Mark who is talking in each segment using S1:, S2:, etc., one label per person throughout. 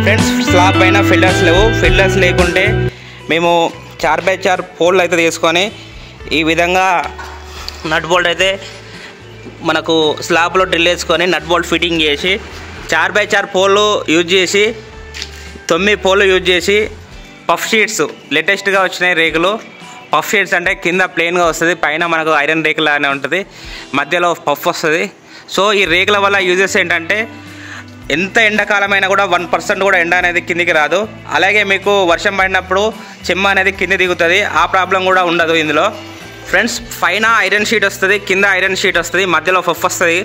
S1: Friends slab పైన filters లేవు. Filters లేకుంటే మేము 4x4 పోల్లు అయితే తీసుకొని ఈ విధంగా నట్ బోల్ట్ అయితే మనకు స్లాబ్లో డ్రిల్ వేసుకొని నట్ బోల్ట్ ఫిట్టింగ్ చేసి 4x4 పోల్లు యూజ్ చేసి 9 పోల్లు యూజ్ చేసి పఫ్ షీట్స్ లేటెస్ట్గా వచ్చినాయి రేకులు. పఫ్ షీట్స్ అంటే కింద ప్లెయిన్గా వస్తుంది, పైన మనకు ఐరన్ రేకులు అనే ఉంటుంది, మధ్యలో పఫ్ వస్తుంది. సో ఈ రేకుల వల్ల యూజెస్ ఏంటంటే ఎంత ఎండాకాలమైనా కూడా 1% కూడా ఎండ అనేది కిందికి రాదు. అలాగే మీకు వర్షం పడినప్పుడు చెమ్మ అనేది కింది దిగుతుంది, ఆ ప్రాబ్లం కూడా ఉండదు ఇందులో. ఫ్రెండ్స్ పైన ఐరన్ షీట్ వస్తుంది, కింద ఐరన్ షీట్ వస్తుంది, మధ్యలో పఫ్ వస్తుంది.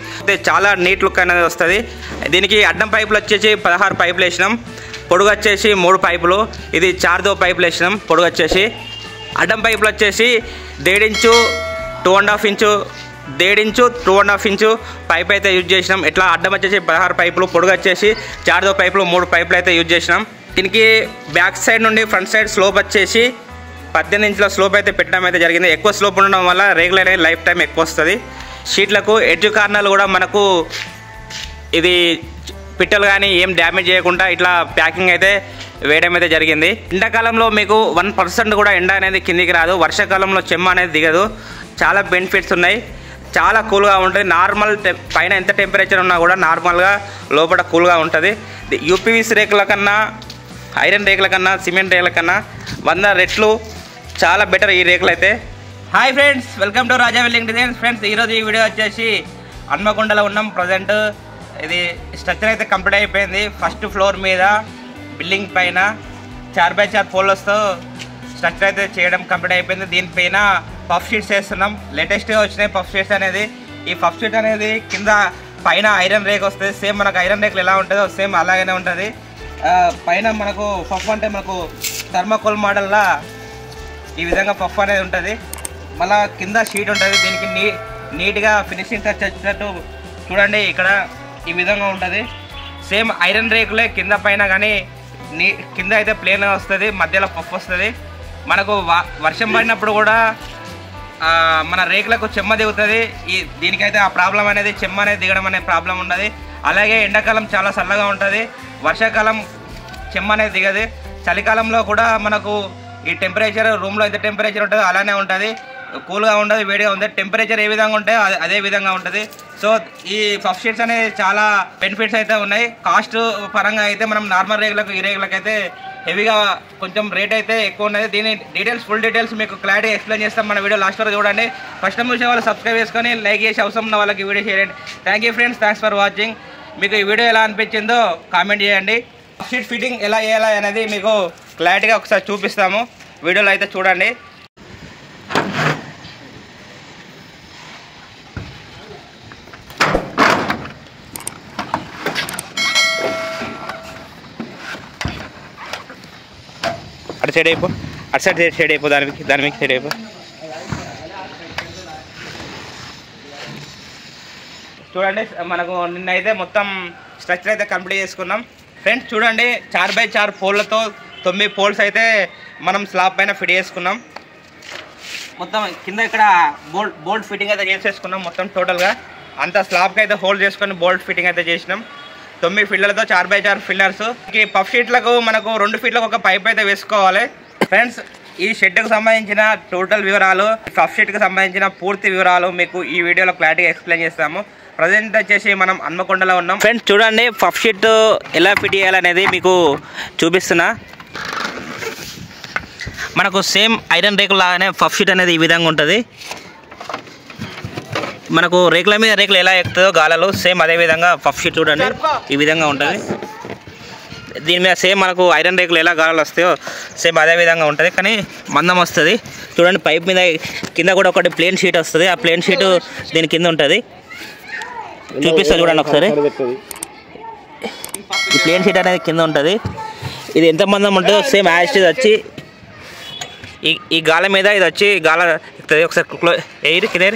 S1: చాలా నీట్ లుక్ అనేది వస్తుంది. దీనికి అడ్డం పైపులు వచ్చేసి 16 పైపులు వేసినాం, పొడుగు వచ్చేసి 3 పైపులు. ఇది 4 పైపులు వేసినాం. పొడుగు వచ్చేసి అడ్డం పైపులు వచ్చేసి 1.5 inch 2.5 inch 1.5 inch 2.5 inch pipe అయితే యూజ్ చేసినాం. ఇట్లా అడ్డం వచ్చేసి 16 పైపులు, పొడుగు వచ్చేసి 4 పైపులు, 3 పైపులు అయితే యూజ్ చేసినాం. దీనికి బ్యాక్ సైడ్ నుండి ఫ్రంట్ సైడ్ స్లోప్ వచ్చేసి 18 ఇంచుల స్లోప్ అయితే పెట్టడం అయితే జరిగింది. ఎక్కువ స్లోప్ ఉండడం వల్ల రెగ్యులర్ అనేది లైఫ్ టైం ఎక్కువ వస్తుంది. షీట్లకు ఎడ్జ్ కార్నర్లు కూడా మనకు ఇది పిట్టలు కానీ ఏం డ్యామేజ్ చేయకుండా ఇట్లా ప్యాకింగ్ అయితే వేయడం అయితే జరిగింది. ఎండాకాలంలో మీకు 1% కూడా ఎండ అనేది కిందికి రాదు, వర్షాకాలంలో చెమ్మ అనేది దిగదు. చాలా బెనిఫిట్స్ ఉన్నాయి, చాలా కూల్గా ఉంటుంది. నార్మల్ పైన ఎంత టెంపరేచర్ ఉన్నా కూడా నార్మల్గా లోపల కూల్గా ఉంటుంది. యూపీవీసీ రేకుల కన్నా, ఐరన్ రేకుల కన్నా, సిమెంట్ రేకుల కన్నా 100 రెట్లు చాలా బెటర్ ఈ రేకులు అయితే. Hi friends, welcome to Raja welding designs. Friends ఈరోజు ఈ వీడియో వచ్చేసి హన్మకొండలో ఉన్నాం ప్రజెంట్. ఇది స్ట్రక్చర్ అయితే కంప్లీట్ అయిపోయింది. ఫస్ట్ ఫ్లోర్ మీద బిల్డింగ్ పైన 4x4 పోల్స్తో స్ట్రక్చర్ అయితే చేయడం కంప్లీట్ అయిపోయింది. దీనిపైన పఫ్ షీట్స్ వేస్తున్నాం. లేటెస్ట్గా వచ్చినాయి పఫ్ షీట్స్ అనేది. ఈ పఫ్ షీట్ అనేది కింద పైన ఐరన్ రేక్ వస్తుంది. సేమ్ మనకు ఐరన్ రేకులు ఎలా ఉంటుందో సేమ్ అలాగనే ఉంటుంది. పైన మనకు పఫ్ అంటే మనకు థర్మాకోల్ మోడల్లా ఈ విధంగా పఫ్ అనేది ఉంటుంది. మళ్ళీ కింద షీట్ ఉంటుంది. దీనికి నీట్గా ఫినిషింగ్ టచ్ వచ్చినట్టు చూడండి. ఇక్కడ ఈ విధంగా ఉంటుంది. సేమ్ ఐరన్ రేకులే కింద పైన, కానీ కింద అయితే ప్లేన్గా వస్తుంది, మధ్యలో పఫ్ వస్తుంది. మనకు వర్షం పడినప్పుడు కూడా మన రేకులకు చెమ్మ దిగుతుంది. దీనికైతే ఆ ప్రాబ్లం అనేది చెమ్మ అనేది దిగడం అనే ప్రాబ్లం ఉండదు. అలాగే ఎండాకాలం చాలా చల్లగా ఉంటుంది, వర్షాకాలం చెమ్మ అనేది దిగదు. చలికాలంలో కూడా మనకు ఈ టెంపరేచర్ రూమ్లో ఎంత టెంపరేచర్ ఉంటుందో అలానే ఉంటుంది, కూల్గా ఉండదు, వేడిగా ఉంటుంది. టెంపరేచర్ ఏ విధంగా ఉంటే అదే విధంగా ఉంటుంది. సో ఈ పఫ్ షీట్స్ అనేవి చాలా బెనిఫిట్స్ అయితే ఉన్నాయి. కాస్ట్ పరంగా అయితే మనం నార్మల్ రేకులకు ఈ రేకులకు అయితే హెవీగా కొంచెం రేట్ అయితే ఎక్కువ ఉన్నది. దీని డీటెయిల్స్ ఫుల్ డీటెయిల్స్ మీకు క్లారిటీ ఎక్స్ప్లెయిన్ చేస్తాం మన వీడియో లాస్ట్ వరకు చూడండి. ఫస్ట్ టైం చూసే వాళ్ళు సబ్స్క్రైబ్ చేసుకొని లైక్ చేసి అవసరం ఉన్న వాళ్ళకి వీడియో చేయండి. Thank you friends, thanks for watching. మీకు ఈ వీడియో ఎలా అనిపించిందో కామెంట్ చేయండి. పఫ్ షీట్ ఫిట్టింగ్ ఎలా చేయాలి అనేది మీకు క్లారిటీగా ఒకసారి చూపిస్తాము, వీడియోలో అయితే చూడండి. అటు సైడ్ అయిపో, అటు సైడ్ అయిపో, దాని మీకు సైడ్ అయిపో. చూడండి, మనకు నిన్నైతే మొత్తం స్ట్రక్చర్ అయితే కంప్లీట్ చేసుకున్నాం. ఫ్రెండ్స్ చూడండి, 4x4 పోల్లతో 9 పోల్స్ అయితే మనం స్లాబ్ పైన ఫిట్ చేసుకున్నాం. మొత్తం కింద ఇక్కడ బోల్ట్ ఫిట్టింగ్ అయితే చేసేసుకున్నాం. మొత్తం టోటల్గా అంతా స్లాబ్కి అయితే హోల్డ్ చేసుకొని బోల్ట్ ఫిట్టింగ్ అయితే చేసినాం. 9 ఫిల్లర్లతో 4x4 ఫిల్లర్స్. ఈ పఫ్ షీట్లకు మనకు 2 ఫీట్లకు ఒక పైప్ అయితే వేసుకోవాలి. ఫ్రెండ్స్ ఈ షెడ్కి సంబంధించిన టోటల్ వివరాలు, పఫ్ షీట్కి సంబంధించిన పూర్తి వివరాలు మీకు ఈ వీడియోలో క్లారిటీగా ఎక్స్ప్లెయిన్ చేస్తాము. ప్రజెంట్ వచ్చేసి మనం హన్మకొండలో ఉన్నాం. ఫ్రెండ్స్ చూడండి, పఫ్ షీట్ ఎలా ఫిట్ చేయాలనేది మీకు చూపిస్తున్నా. మనకు సేమ్ ఐరన్ రేకుల లాగానే పఫ్ షీట్ అనేది ఈ విధంగా ఉంటుంది. మనకు రేకుల మీద రేకులు ఎలా ఎక్కుతుందో గాలలో సేమ్ అదే విధంగా పఫ్ షీట్ చూడండి ఈ విధంగా ఉంటుంది. దీని మీద సేమ్ మనకు ఐరన్ రేకులు ఎలా గాలాలు వస్తాయో సేమ్ అదే విధంగా ఉంటుంది, కానీ మందం వస్తుంది. చూడండి, పైప్ మీద కింద కూడా ఒకటి ప్లేన్ షీట్ వస్తుంది. ఆ ప్లేన్ షీట్ దీని కింద ఉంటుంది. చూపిస్తా చూడండి ఒకసారి. ఈ ప్లేన్ షీట్ అనేది కింద ఉంటుంది. ఇది ఎంత మందం ఉంటుందో సేమ్ యాజ్ ఇది వచ్చి ఈ గాల మీద ఇది వచ్చి గాల ఎక్కుతుంది. ఒకసారి ఎయిర్ కింద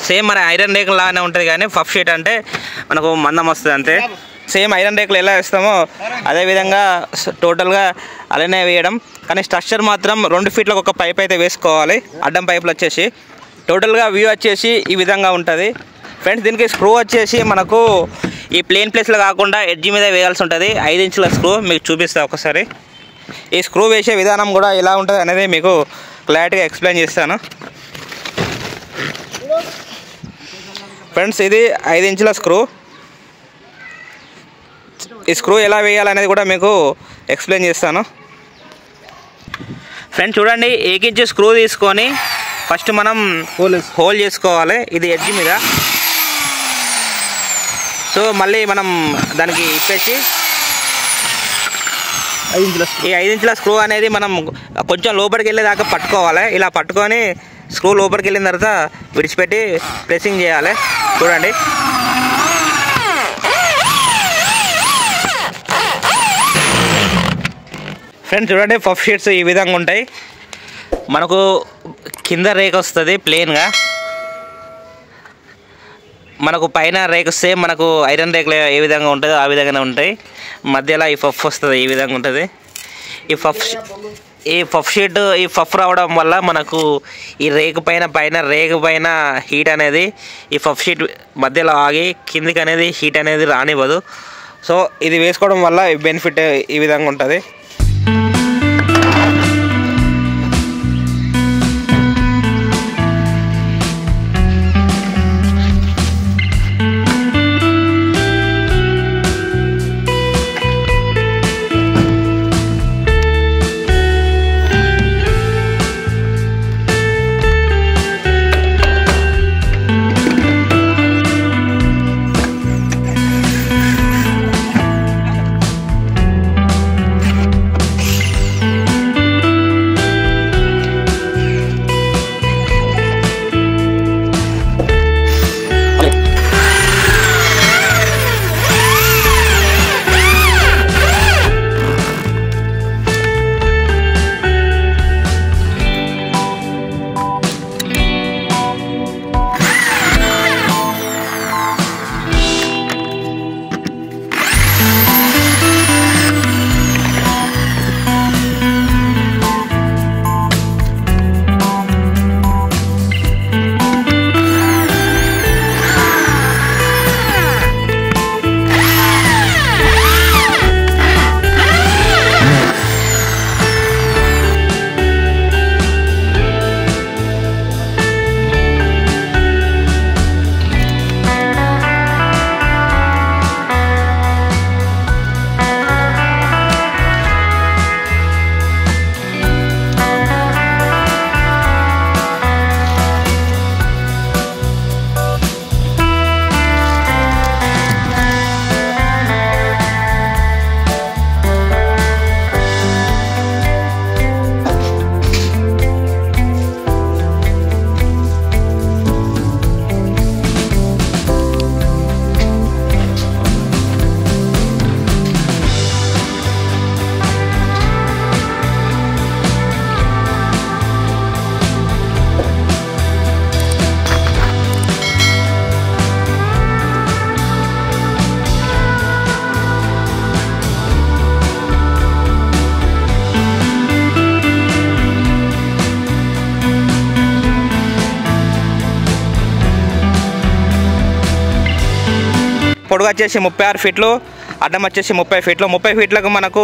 S1: సేమ్ మన ఐరన్ రేకులు లాగానే ఉంటుంది, కానీ పఫ్ షీట్ అంటే మనకు మందం వస్తుంది అంతే. సేమ్ ఐరన్ రేకులు ఎలా వేస్తామో అదేవిధంగా టోటల్గా అలానే వేయడం, కానీ స్ట్రక్చర్ మాత్రం 2 ఫీట్లకు ఒక పైప్ అయితే వేసుకోవాలి. అడ్డం పైపులు వచ్చేసి టోటల్గా వ్యూ వచ్చేసి ఈ విధంగా ఉంటుంది. ఫ్రెండ్స్ దీనికి స్క్రూ వచ్చేసి మనకు ఈ ప్లేన్ ప్లేస్లో కాకుండా ఎడ్జ్ మీద వేయాల్సి ఉంటుంది. 5 ఇంచుల స్క్రూ మీకు చూపిస్తా ఒకసారి. ఈ స్క్రూ వేసే విధానం కూడా ఎలా ఉంటుంది అనేది మీకు క్లారిటీగా ఎక్స్ప్లెయిన్ చేస్తాను ఫ్రెండ్స్. ఇది 5 ఇంచుల స్క్రూ. ఈ స్క్రూ ఎలా వేయాలనేది కూడా మీకు ఎక్స్ప్లెయిన్ చేస్తాను ఫ్రెండ్స్. చూడండి, 1 ఇంచు స్క్రూ తీసుకొని ఫస్ట్ మనం హోల్ చేసుకోవాలి ఇది ఎడ్జ్ మీద. సో మళ్ళీ మనం దానికి ఇప్పేసి ఈ 5 ఇంచుల స్క్రూ అనేది మనం కొంచెం లోపలికి వెళ్ళేదాకా పట్టుకోవాలి. ఇలా పట్టుకొని స్క్రూ లోపలికి వెళ్ళిన తర్వాత విడిచిపెట్టి ప్రెస్సింగ్ చేయాలి. చూడండి, ఫ్రెండ్స్ చూడండి, పఫ్ షీట్స్ ఈ విధంగా ఉంటాయి. మనకు కింద రేక్ వస్తుంది ప్లెయిన్గా, మనకు పైన రేక్ సేమ్ మనకు ఐరన్ రేకులు ఏ విధంగా ఉంటుందో ఆ విధంగానే ఉంటాయి. మధ్యలో ఈ పఫ్ వస్తుంది, ఈ విధంగా ఉంటుంది. ఈ పఫ్ షీట్ ఈ పఫ్ రావడం వల్ల మనకు ఈ రేకు పైన హీట్ అనేది ఈ పఫ్ షీట్ మధ్యలో ఆగి కిందికి అనేది హీట్ అనేది రానివ్వదు. సో ఇది వేసుకోవడం వల్ల బెనిఫిట్ ఈ విధంగా ఉంటుంది. పొడుగు వచ్చేసి 36 ఫీట్లు, అడ్డం వచ్చేసి 30 ఫీట్లు. 30 ఫీట్లకు మనకు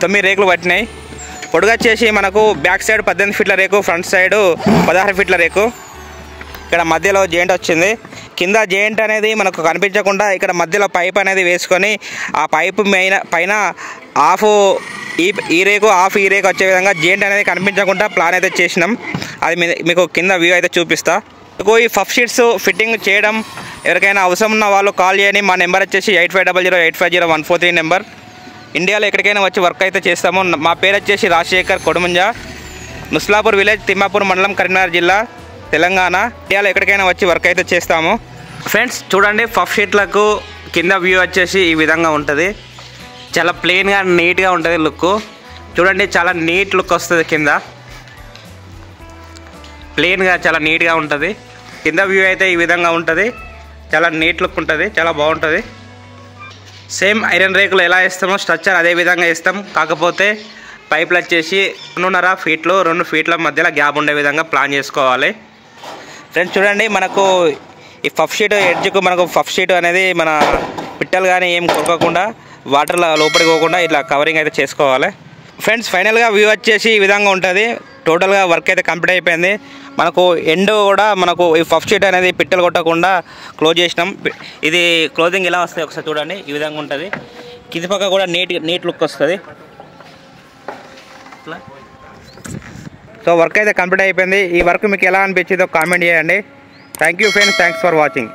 S1: 9 రేకులు పట్టినాయి. పొడుగు వచ్చేసి మనకు బ్యాక్ సైడ్ 18 ఫీట్ల రేకు, ఫ్రంట్ సైడ్ 16 ఫీట్ల రేకు. ఇక్కడ మధ్యలో జాయింట్ వచ్చింది. కింద జాయింట్ అనేది మనకు కనిపించకుండా ఇక్కడ మధ్యలో పైప్ అనేది వేసుకొని ఆ పైపు పైన హాఫ్ ఈ రేకు హాఫ్ ఈ రేకు వచ్చే విధంగా జాయింట్ అనేది కనిపించకుండా ప్లాన్ అయితే చేసినాం. అది మీకు కింద వ్యూ అయితే చూపిస్తా. ఈ పఫ్ షీట్స్ ఫిట్టింగ్ చేయడం ఎవరికైనా అవసరం ఉన్న వాళ్ళు కాల్ చేయండి. మా నెంబర్ వచ్చేసి 8500850143 నెంబర్. ఇండియాలో ఎక్కడికైనా వచ్చి వర్క్ అయితే చేస్తాము. మా పేరు వచ్చేసి రాజశేఖర్ కొడుముంజ, నుస్లాపూర్ విలేజ్, తిమ్మాపూర్ మండలం, కరీంనగర్ జిల్లా, తెలంగాణ. ఇండియాలో ఎక్కడికైనా వచ్చి వర్క్ అయితే చేస్తాము. ఫ్రెండ్స్ చూడండి, పఫ్ షీట్లకు కింద వ్యూ వచ్చేసి ఈ విధంగా ఉంటుంది. చాలా ప్లెయిన్గా నీట్గా ఉంటుంది లుక్. చూడండి, చాలా నీట్ లుక్ వస్తుంది. కింద ప్లెయిన్గా చాలా నీట్గా ఉంటుంది. కింద వ్యూ అయితే ఈ విధంగా ఉంటుంది. చాలా నీట్ లుక్ ఉంటుంది, చాలా బాగుంటుంది. సేమ్ ఐరన్ రేకులు ఎలా వేస్తామో స్ట్రక్చర్ అదే విధంగా వేస్తాం. కాకపోతే పైపులు వచ్చేసి 2.5 ఫీట్లు 2 ఫీట్ల మధ్యలో గ్యాప్ ఉండే విధంగా ప్లాన్ చేసుకోవాలి. ఫ్రెండ్స్ చూడండి, మనకు ఈ పఫ్ షీట్ ఎడ్జ్కు మనకు పఫ్ షీట్ అనేది మన పిట్టలు కానీ ఏం కొరకకుండా వాటర్లో లోపలికి పోకుండా ఇట్లా కవరింగ్ అయితే చేసుకోవాలి ఫ్రెండ్స్. ఫైనల్గా వ్యూ వచ్చేసి ఈ విధంగా ఉంటుంది. టోటల్గా వర్క్ అయితే కంప్లీట్ అయిపోయింది. మనకు ఎండ్ కూడా మనకు ఈ పఫ్ షీట్ అనేది పిట్టలు కొట్టకుండా క్లోజ్ చేసినాం. ఇది క్లోజింగ్ ఎలా వస్తుంది ఒకసారి చూడండి. ఈ విధంగా ఉంటుంది. కింది పక్క కూడా నీట్ లుక్ వస్తుంది. సో వర్క్ అయితే కంప్లీట్ అయిపోయింది. ఈ వర్క్ మీకు ఎలా అనిపించిందో కామెంట్ చేయండి. Thank you friends, thanks for watching.